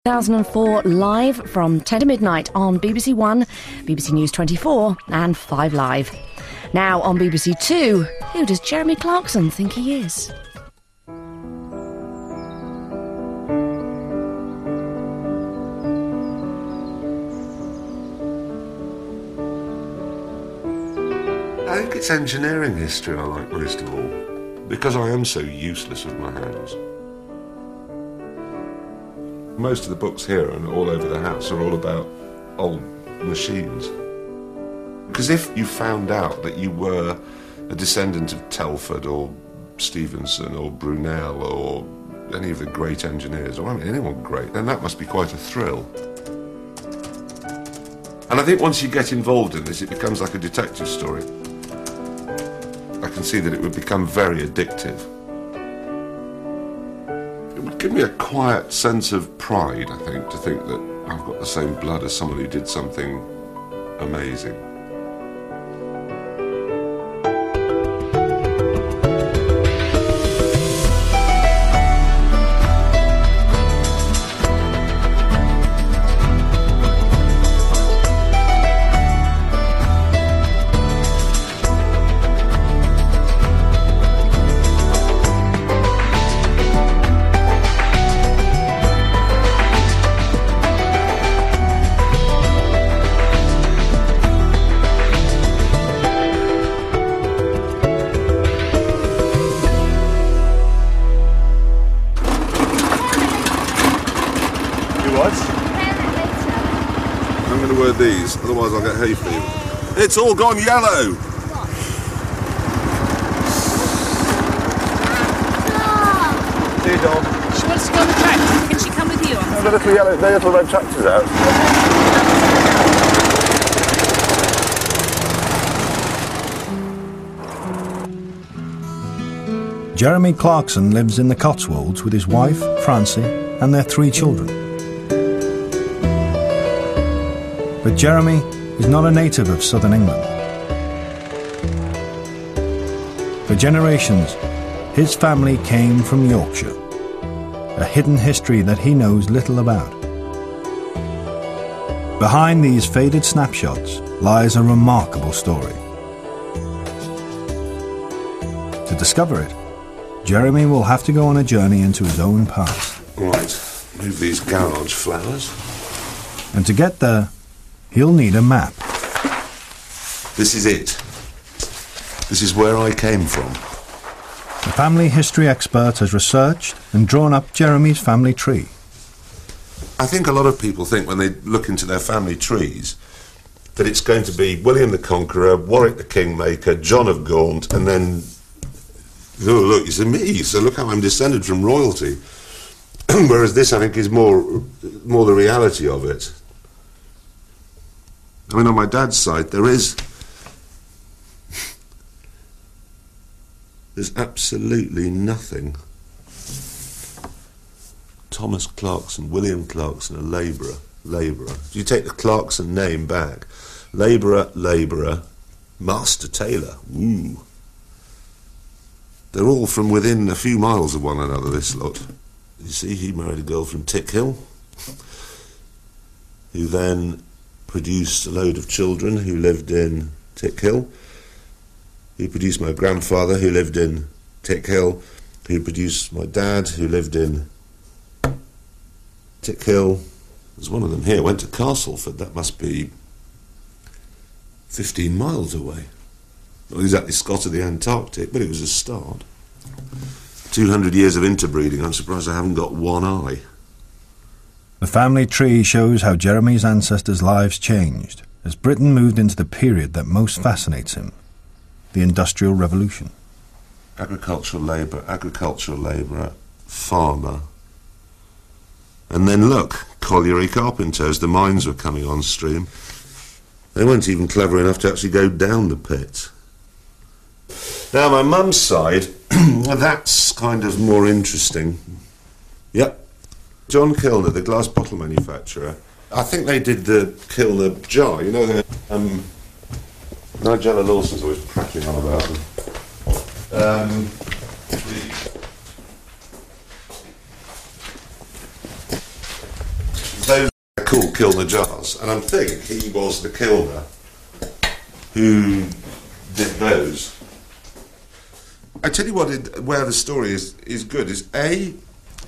2004 live from 10 to midnight on BBC One, BBC News 24 and 5 Live. Now on BBC Two, who does Jeremy Clarkson think he is? I think it's engineering history I like most of all, because I am so useless with my hands. Most of the books here and all over the house are all about old machines. Because if you found out that you were a descendant of Telford or Stevenson or Brunel or any of the great engineers, or I mean anyone great, then that must be quite a thrill. And I think once you get involved in this, it becomes like a detective story. I can see that it would become very addictive. It would give me a quiet sense of pride, I think, to think that I've got the same blood as someone who did something amazing. I'm going to wear these, otherwise I'll get hay fever. It's all gone yellow! She wants to go on the tractor. Can she come with you? The little red tractor's out. Jeremy Clarkson lives in the Cotswolds with his wife, Francie, and their 3 children. But Jeremy is not a native of southern England. For generations, his family came from Yorkshire, a hidden history that he knows little about. Behind these faded snapshots lies a remarkable story. To discover it, Jeremy will have to go on a journey into his own past. Right, move these garage flowers. And to get there, he'll need a map. This is it. This is where I came from. The family history expert has researched and drawn up Jeremy's family tree. I think a lot of people think when they look into their family trees that it's going to be William the Conqueror, Warwick the Kingmaker, John of Gaunt, and then, oh look, it's me, so look how I'm descended from royalty. Whereas this, I think, is more the reality of it. I mean, on my dad's side, there's absolutely nothing. Thomas Clarkson, William Clarkson, a labourer. If you take the Clarkson name back, labourer, master tailor, ooh. They're all from within a few miles of one another, this lot. You see, he married a girl from Tickhill, who then produced a load of children who lived in Tickhill, who produced my grandfather who lived in Tickhill, who produced my dad who lived in Tickhill. There's one of them here, went to Castleford, that must be 15 miles away. Not exactly Scott of the Antarctic, but it was a start. 200 years of interbreeding, I'm surprised I haven't got one eye. The family tree shows how Jeremy's ancestors' lives changed as Britain moved into the period that most fascinates him, the Industrial Revolution. Agricultural labourer, farmer. And then look, colliery carpenters, the mines were coming on stream. They weren't even clever enough to actually go down the pit. Now, my mum's side, that's kind of more interesting. Yep. John Kilner, the glass bottle manufacturer. I think they did the Kilner jar, you know, Nigella Lawson's always prattling on about them. those are called Kilner jars, and I think he was the kilner who did those. I tell you what, where the story is good is A,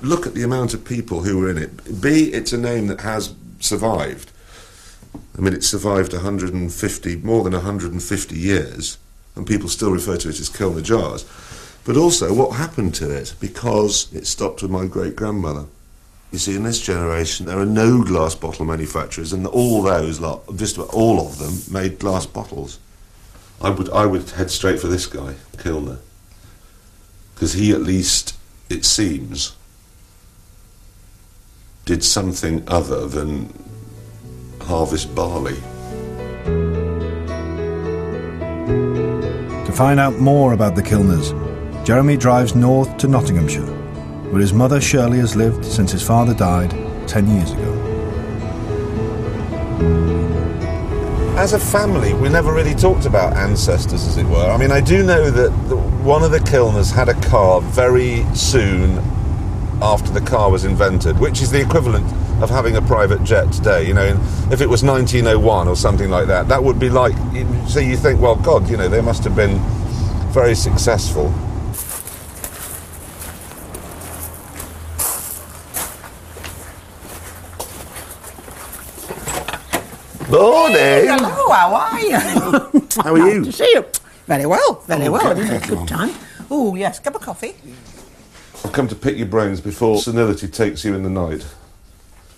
look at the amount of people who were in it. B, it's a name that has survived. I mean, it's survived more than 150 years, and people still refer to it as Kilner jars. But also, what happened to it? Because it stopped with my great-grandmother. You see, in this generation, there are no glass bottle manufacturers, and all those lot, just about all of them, made glass bottles. I would head straight for this guy, Kilner, because he, at least, it seems, did something other than harvest barley. To find out more about the Kilners, Jeremy drives north to Nottinghamshire, where his mother Shirley has lived since his father died 10 years ago. As a family, we never really talked about ancestors, as it were. I mean, I do know that one of the Kilners had a car very soon after the car was invented, which is the equivalent of having a private jet today. You know, if it was 1901 or something like that, that would be like, so you think, well, God, you know, they must have been very successful. Morning! Hello, how are you? How are you? Nice to see you. Very well, very well. Isn't it? Good time. Oh, yes, cup of coffee. I've come to pick your brains before senility takes you in the night.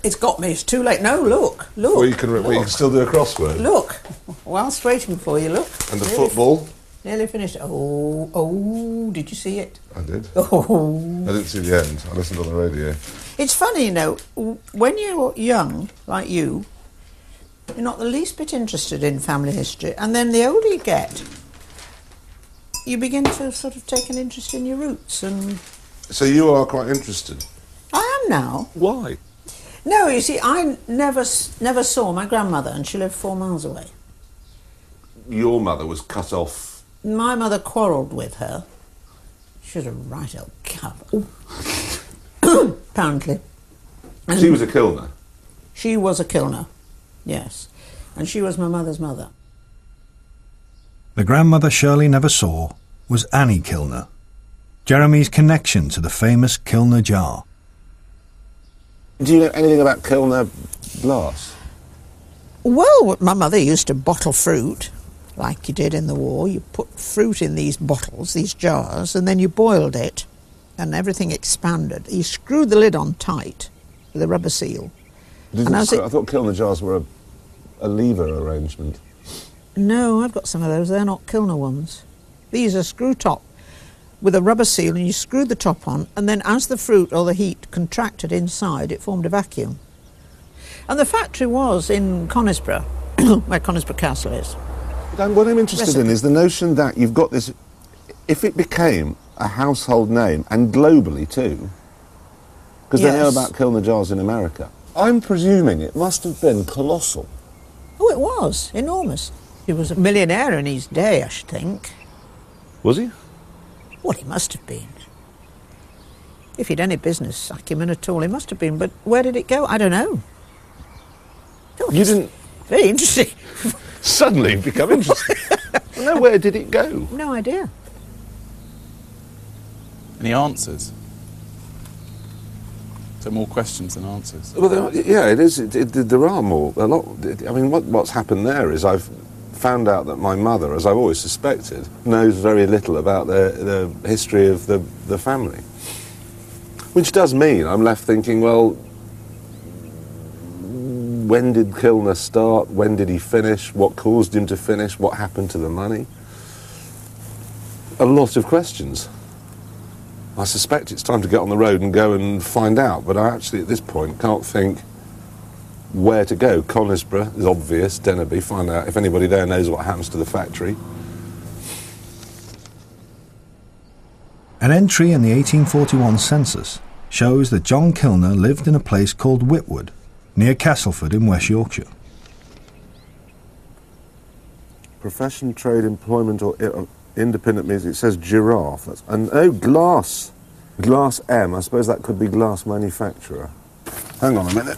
It's got me, it's too late. No, look. Well, you can still do a crossword. Look, whilst waiting for you, look. And the football? Nearly finished. Oh, did you see it? I did. Oh. I didn't see the end. I listened on the radio. It's funny, you know, when you're young, like you, you're not the least bit interested in family history, and then the older you get, you begin to sort of take an interest in your roots. And so you are quite interested? I am now. Why? No, you see, I never saw my grandmother, and she lived 4 miles away. Your mother was cut off? My mother quarrelled with her. She was a right old cub. Apparently. She was a Kilner? She was a Kilner, yes. And she was my mother's mother. The grandmother Shirley never saw was Annie Kilner, Jeremy's connection to the famous Kilner jar. Do you know anything about Kilner glass? Well, my mother used to bottle fruit, like you did in the war. You put fruit in these bottles, these jars, and then you boiled it, and everything expanded. You screwed the lid on tight with a rubber seal. I thought Kilner jars were a lever arrangement. No, I've got some of those. They're not Kilner ones. These are screw top with a rubber seal, and you screwed the top on, and then as the fruit or the heat contracted inside, it formed a vacuum. And the factory was in Conisbrough, where Conisbrough Castle is. What I'm interested in is the notion that you've got this, if it became a household name, and globally too, because they know about Kilner jars in America, I'm presuming it must have been colossal. Oh, it was. Enormous. He was a millionaire in his day, I should think. Was he? Well, he must have been. If he'd any business acumen at all, he must have been. But where did it go? I don't know. Oh, you didn't... Very interesting. Suddenly become interesting. No, where did it go? No idea. Any answers? So more questions than answers. Well, yeah, it is. There are more. A lot. I mean, what's happened there is I've found out that my mother, as I've always suspected, knows very little about the history of the family. Which does mean I'm left thinking, well, when did Kilner start? When did he finish? What caused him to finish? What happened to the money? A lot of questions. I suspect it's time to get on the road and go and find out, but I actually, at this point, can't think where to go. Conisbrough is obvious, Dennerby, find out if anybody there knows what happens to the factory. An entry in the 1841 census shows that John Kilner lived in a place called Whitwood, near Castleford in West Yorkshire. Profession, trade, employment, or independent music. It says giraffe. Glass. Glass M. I suppose that could be glass manufacturer. Hang on a minute.